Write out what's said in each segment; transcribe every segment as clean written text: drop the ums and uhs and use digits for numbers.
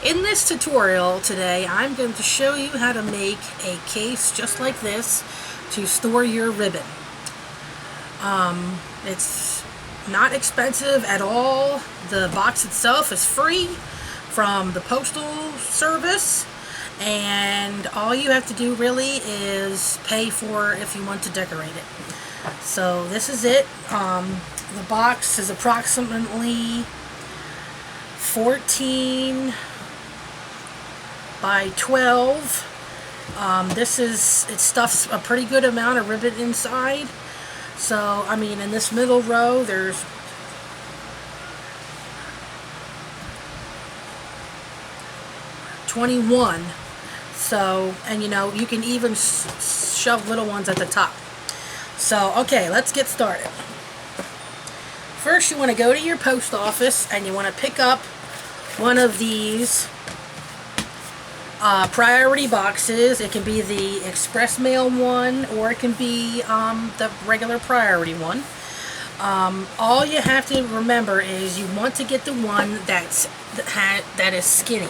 In this tutorial today, I'm going to show you how to make a case just like this to store your ribbon. It's not expensive at all. The box itself is free from the postal service, and all you have to do really is pay for if you want to decorate it. So this is it. The box is approximately 14 by 12. It stuffs a pretty good amount of ribbon inside. So, I mean, in this middle row, there's 21. So, and you know, you can even shove little ones at the top. So, okay, let's get started. First, you want to go to your post office and you want to pick up one of these priority boxes. It can be the express mail one, or it can be the regular priority one. All you have to remember is you want to get the one that is skinny.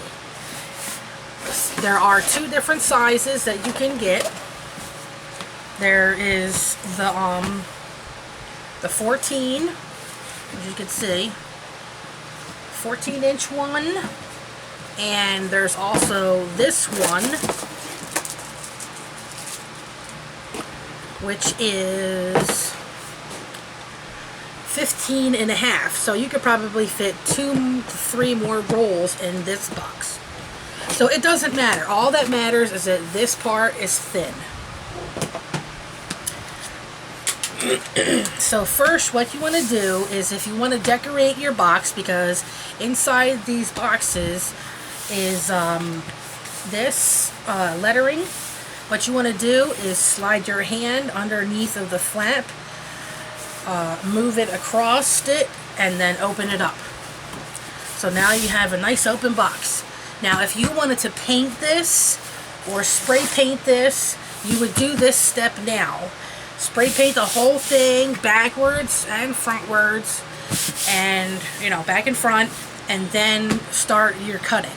There are two different sizes that you can get. There is the 14, as you can see, 14-inch one. And there's also this one, which is 15.5. So you could probably fit 2 to 3 more rolls in this box. So it doesn't matter. All that matters is that this part is thin. So first, what you want to do is, if you want to decorate your box, because inside these boxes is this lettering, what you want to do is slide your hand underneath of the flap, move it across it, and then open it up. So now you have a nice open box. Now if you wanted to paint this or spray paint this, you would do this step now. Spray paint the whole thing backwards and frontwards, and you know, back and front, and then start your cutting.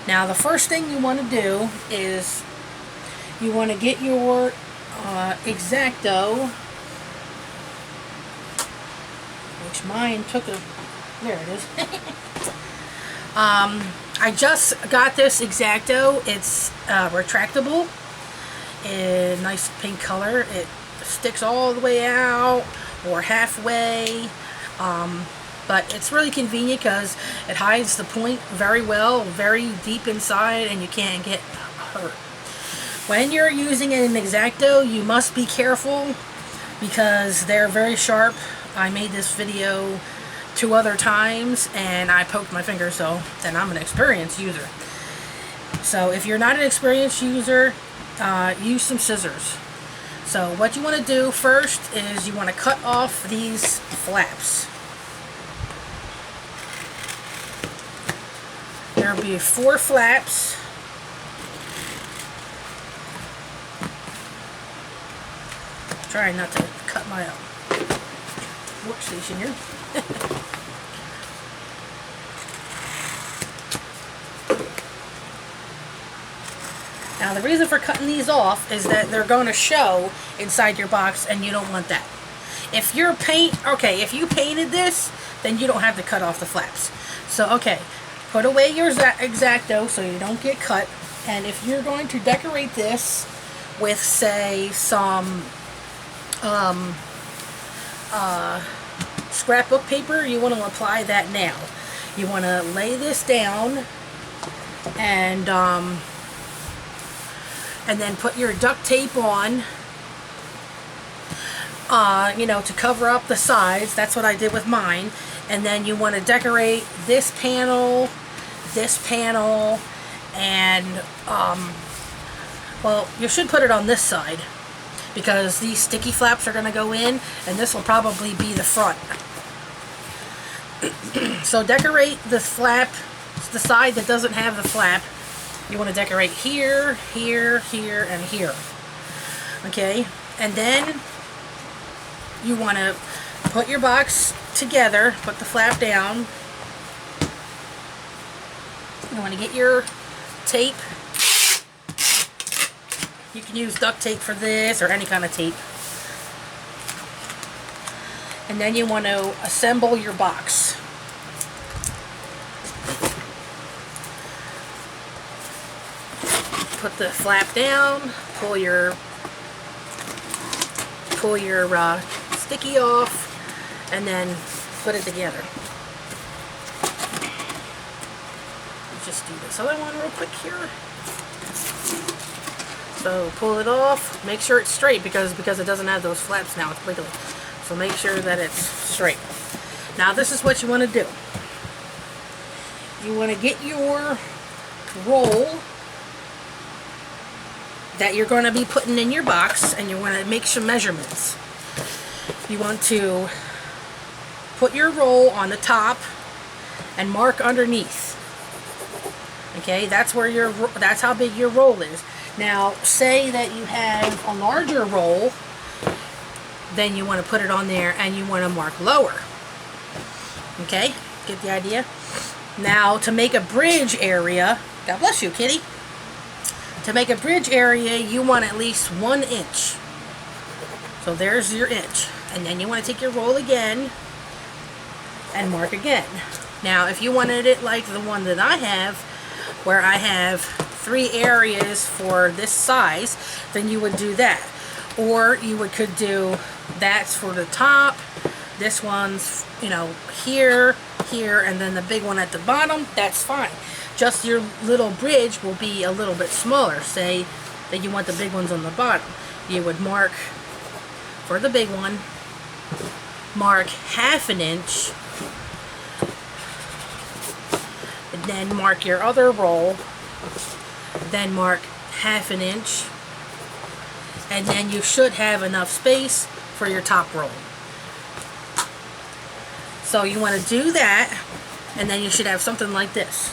Now the first thing you want to do is you want to get your X-Acto, which mine took a, there it is. I just got this X-Acto. It's retractable, a nice pink color. It sticks all the way out or halfway, but it's really convenient because it hides the point very well, very deep inside, and you can't get hurt. When you're using an X-Acto, you must be careful because they're very sharp. I made this video 2 other times and I poked my finger, so then I'm an experienced user. So if you're not an experienced user, use some scissors. So what you want to do first is you want to cut off these flaps. There will be 4 flaps. Trying not to cut my workstation here. Now the reason for cutting these off is that they're going to show inside your box, and you don't want that. If you painted this, then you don't have to cut off the flaps. So okay, put away your X-Acto so you don't get cut. And if you're going to decorate this with, say, some scrapbook paper, you want to apply that now. You want to lay this down and then put your duct tape on, you know, to cover up the sides. That's what I did with mine. And then you want to decorate this panel, and well, you should put it on this side because these sticky flaps are going to go in, and this will probably be the front. So decorate the flap, the side that doesn't have the flap. You want to decorate here, here, here, and here. Okay, and then you want to put your box together, put the flap down, You want to get your tape. You can use duct tape for this or any kind of tape. And then you want to assemble your box. Put the flap down, pull your sticky off, and then put it together. Just do this other one real quick here. So pull it off, make sure it's straight because it doesn't have those flaps now, it's wiggly. So make sure that it's straight. Now this is what you want to do. You want to get your roll that you're going to be putting in your box, and you want to make some measurements. You want to put your roll on the top and mark underneath. Okay, that's how big your roll is. Now, say that you have a larger roll, then you want to put it on there and you want to mark lower. Okay, get the idea? Now, to make a bridge area, God bless you, kitty. To make a bridge area, you want at least 1 inch. So there's your inch. And then you want to take your roll again and mark again. Now, if you wanted it like the one that I have, where I have 3 areas for this size, then you would do that. Or you could do that's for the top, this one's, you know, here, and then the big one at the bottom. That's fine. Just your little bridge will be a little bit smaller. Say that you want the big ones on the bottom. You would mark for the big one, mark 1/2 inch, and then mark your other roll, then mark 1/2 inch, and then you should have enough space for your top roll. So you want to do that, and then you should have something like this.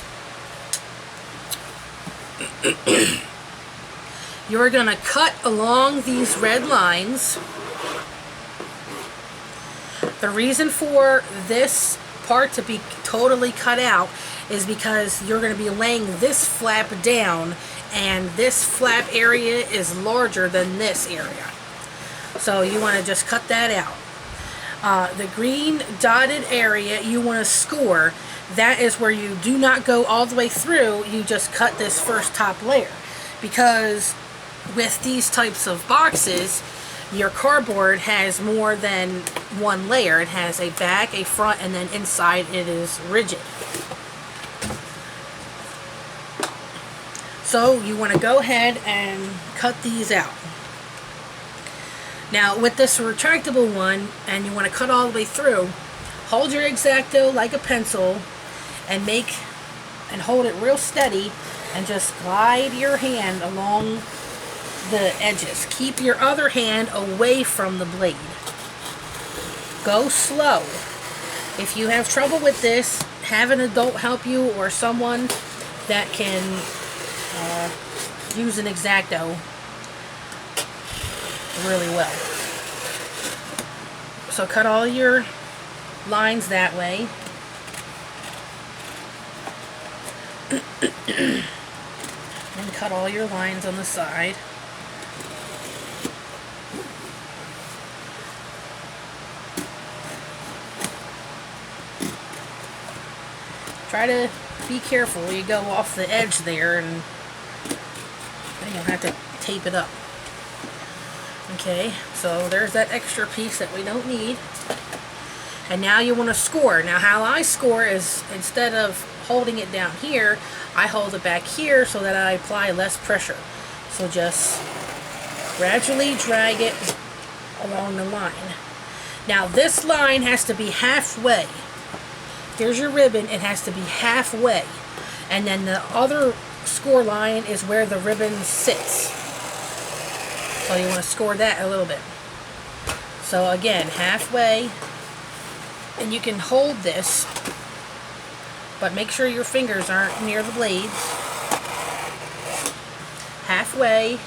You're going to cut along these red lines. The reason for this part to be totally cut out is because you're going to be laying this flap down, and this flap area is larger than this area. So you want to just cut that out. The green dotted area you want to score. That is where you do not go all the way through. You just cut this first top layer, because with these types of boxes, your cardboard has more than one layer. It has a back, a front, and then inside it is rigid. So you want to go ahead and cut these out. Now with this retractable one, and you want to cut all the way through, hold your X-Acto like a pencil and hold it real steady, and just glide your hand along the edges. Keep your other hand away from the blade. Go slow. If you have trouble with this, have an adult help you, or someone that can use an X-Acto really well. So cut all your lines that way. And cut all your lines on the side. Try to be careful. You go off the edge there, and then you'll have to tape it up. Okay, so there's that extra piece that we don't need. And now you want to score. Now how I score is, instead of holding it down here, I hold it back here so that I apply less pressure. So just gradually drag it along the line. Now this line has to be halfway. Here's your ribbon, it has to be halfway. And then the other score line is where the ribbon sits. So you want to score that a little bit. So again, halfway. And you can hold this, but make sure your fingers aren't near the blades. Halfway.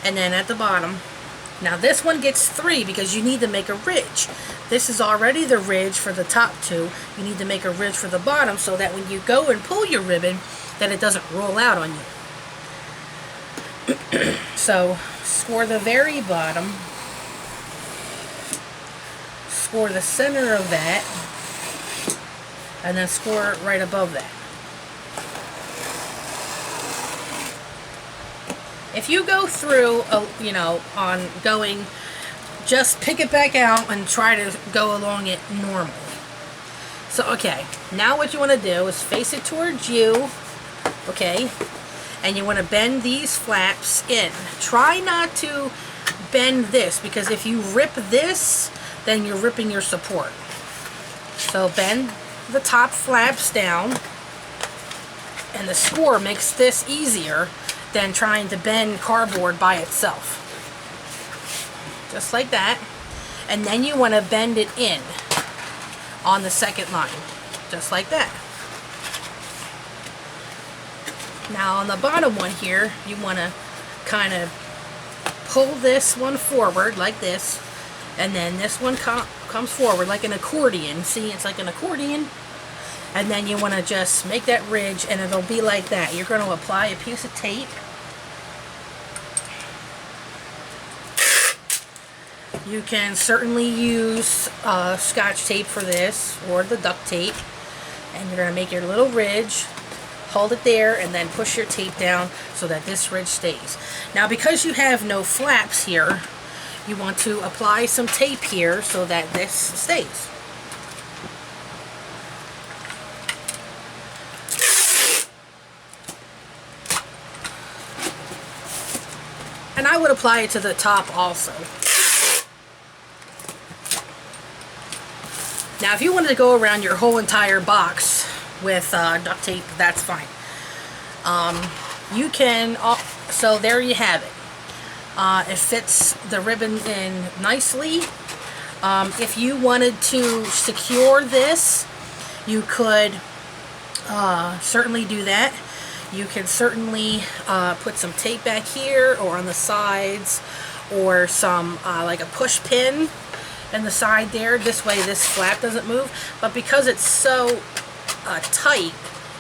And then at the bottom, Now this one gets 3 because you need to make a ridge. This is already the ridge for the top 2. You need to make a ridge for the bottom so that when you go and pull your ribbon, that it doesn't roll out on you. So score the very bottom, score the center of that, and then score right above that. If you go through, you know, on going, just pick it back out and try to go along it normally. So, okay, now what you want to do is face it towards you, okay, and you want to bend these flaps in. Try not to bend this, because if you rip this, then you're ripping your support. So bend the top flaps down, and the score makes this easier than trying to bend cardboard by itself. Just like that. And then you want to bend it in on the second line. Just like that. Now on the bottom one here, you want to kind of pull this one forward like this, and then this one comes forward like an accordion. See, it's like an accordion. And then you want to just make that ridge, and it'll be like that. You're going to apply a piece of tape. You can certainly use Scotch tape for this, or the duct tape. And you're going to make your little ridge, hold it there, and then push your tape down so that this ridge stays. Now because you have no flaps here, you want to apply some tape here so that this stays. And I would apply it to the top also. Now if you wanted to go around your whole entire box with duct tape, that's fine. You can, so there you have it. It fits the ribbon in nicely. If you wanted to secure this, you could certainly do that. You can certainly put some tape back here or on the sides, or some like a push pin in the side there. This way this flap doesn't move. But because it's so tight,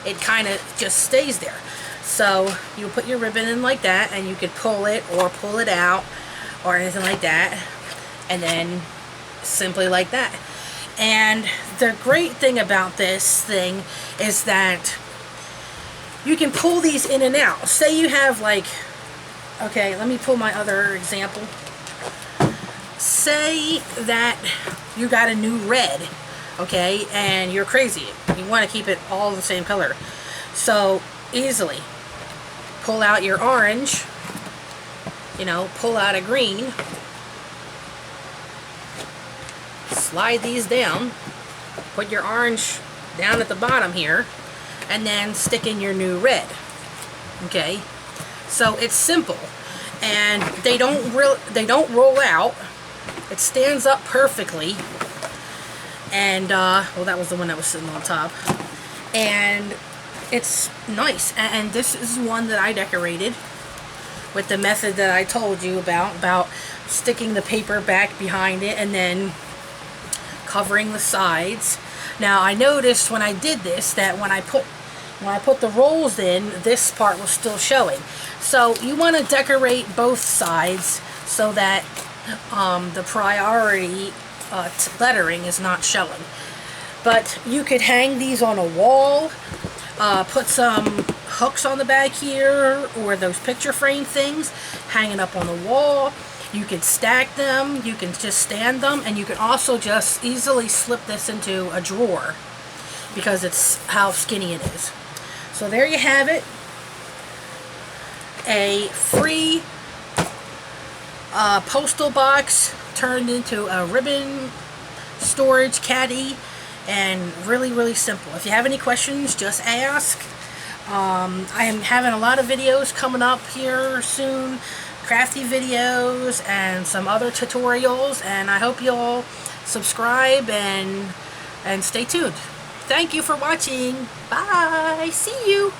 it kind of just stays there. So you put your ribbon in like that, and you could pull it or pull it out or anything like that, and then simply like that. And the great thing about this thing is that you can pull these in and out. Say you have like, okay, let me pull my other example. Say that you got a new red, okay, and you're crazy. You want to keep it all the same color. So easily pull out your orange, you know, pull out a green, slide these down, put your orange down at the bottom here, and then stick in your new red. Okay, so it's simple, and they don't roll out. It stands up perfectly, and well, that was the one that was sitting on top, and it's nice. And this is one that I decorated with the method that I told you about sticking the paper back behind it and then covering the sides. Now I noticed when I did this that when I put the rolls in, this part was still showing. So you want to decorate both sides so that the priority lettering is not showing. But you could hang these on a wall, put some hooks on the back here, or those picture frame things hanging up on the wall. You can stack them, you can just stand them, and you can also just easily slip this into a drawer because it's how skinny it is. So there you have it. A free postal box turned into a ribbon storage caddy, and really simple. If you have any questions, just ask. I am having a lot of videos coming up here soon, crafty videos and some other tutorials, and I hope you'll subscribe and stay tuned. Thank you for watching. Bye. See you.